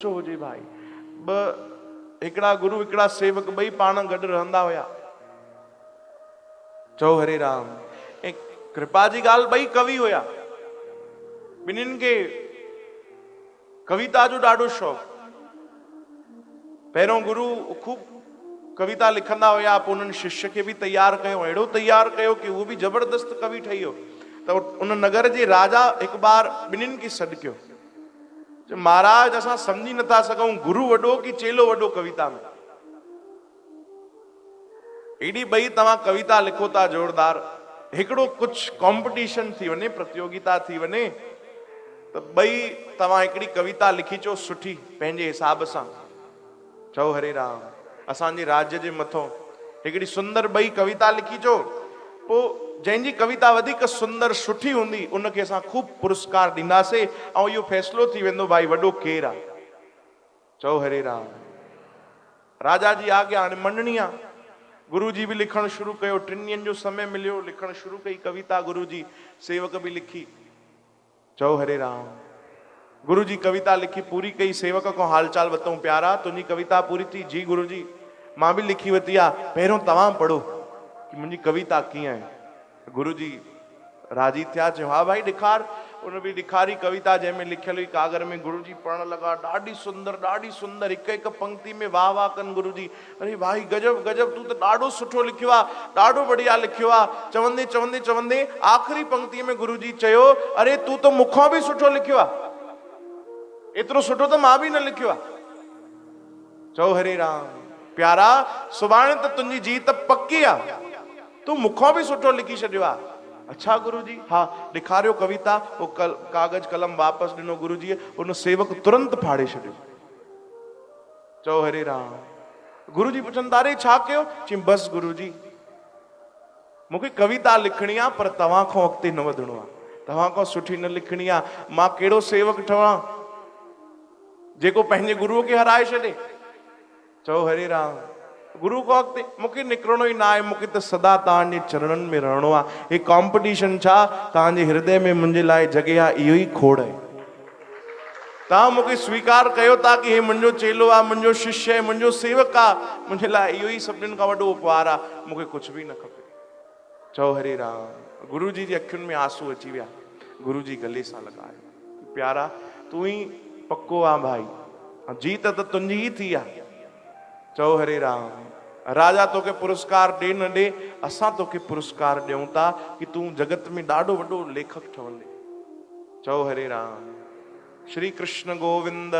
हुजे भाई। हिकिड़ा गुरु हिकिड़ा सेवक ॿई पाण गॾु रहंदा हुया। चओ हरे राम। ऐं कृपा जी ॻाल्हि, ॿई कवि हुया। ॿिन्हिनि खे कविता जो ॾाढो शौक़ु। पहिरियों गुरु खूब कविता लिखंदा हुया, पोइ उन्हनि शिष्य खे बि तैयार कयो, अहिड़ो तैयार कयो कि उहो बि ज़बरदस्त कवि ठही वियो। त उन नगर जे राजा हिकु बार ॿिन्हिनि खे सॾु कयो। महाराज, असां सम्झी नथा सघूं, गुरु वॾो कि चेलो वॾो कविता में। एॾी ॿई तव्हां कविता लिखो था जोरदार, हिकिड़ो कुछ कॉम्पिटिशन थी वञे, प्रतियोगिता थी वञे, त ॿई तव्हां हिकिड़ी कविता लिखी चो सुठी पंहिंजे हिसाब सां। चओ हरे राम। असांजे राज्य जे मथों हिकिड़ी सुंदर ॿई कविता लिखी चो, पोइ जंहिंजी कविता वधीक सुंदर सुठी हूंदी उनखे असां खूब पुरस्कार ॾींदासीं ऐं इहो फ़ैसिलो थी वेंदो भाई वॾो केरु आहे। चओ हरे राम। राजा जी आज्ञा, हाणे मंडणी आहे। गुरु जी बि लिखणु शुरू कयो, 3 ॾींहंनि जो समय मिलियो, लिखणु शुरू कई कविता गुरु जी, सेवक बि लिखी। चओ हरे राम। गुरु जी कविता लिखी पूरी कई, सेवक को हालचाल वतऊं, प्यारा तुंहिंजी कविता पूरी थी? जी गुरु जी, मां बि लिखी वरिती आहे, पहिरियों तव्हां पढ़ो कि मुंहिंजी कविता कीअं आहे। गुरु जी राजी थिया, चयो हा भाई ॾेखार। उन बि ॾेखारी कविता, जंहिंमें लिखियल हुई कागर में। गुरु जी पढ़ण लॻा, ॾाढी सुंदर, हिकु हिकु पंक्ति में वाह वाह कनि गुरु जी। अरे भाई गजब गजब, तूं त ॾाढो सुठो लिखियो आहे, ॾाढो बढ़िया लिखियो आहे। चवंदे चवंदे चवंदे आख़िरी पंक्ति में गुरु जी चयो, अरे तूं त मूंखां बि सुठो लिखियो आहे, एतिरो सुठो त मां बि न लिखियो आहे। चओ हरे राम। प्यारा, सुभाणे त तुंहिंजी जीत पक्की आहे, तूं मूंखां बि सुठो लिखी छॾियो आहे। अच्छा गुरु जी, हा ॾेखारियो कविता। वो कागज कलम वापसि ॾिनो गुरु जी, उन सेवक तुरंत फाड़े छॾियो। चओ हरे राम। गुरु जी पुछनि था, अरे छा कयो? चई बसि गुरु जी, मूंखे कविता लिखणी आहे, पर तव्हां खां अॻिते न वधणो आहे, तव्हां खां सुठी न लिखणी आहे। मां कहिड़ो सेवक ठवां जेको पंहिंजे गुरुअ खे हराए छॾे। चओ हरे राम। गुरु को अॻिते मूंखे निकिरणो ई न आहे, मूंखे त सदा तव्हांजे चरणनि में रहणो आहे। हे कॉम्पिटिशन छा, तव्हांजे हृदय में मुंहिंजे लाइ जॻह आहे, इहो ई खोड़ आहे। तव्हां मूंखे स्वीकार कयो था कि हे मुंहिंजो चेलो आहे, मुंहिंजो शिष्य आहे, मुंहिंजो सेवक आहे, मुंहिंजे लाइ इहो ई सभिनीनि खां वॾो उपहार आहे, मूंखे कुझु बि न खपे। चओ हरे राम। गुरु जी अखियुनि में आंसू अची विया। गुरु जी गले सां लॻायो, प्यारा तूं ई पक्को आहे भाई, जीत त तुंहिंजी ई थी आहे। चओ हरे राम। राजा तोखे पुरस्कार ॾे न ॾे, असां तोखे पुरस्कार ॾियूं था कि तूं जगत में ॾाढो वॾो लेखक ठहंदे। चओ हरे राम। श्री कृष्ण गोविंद।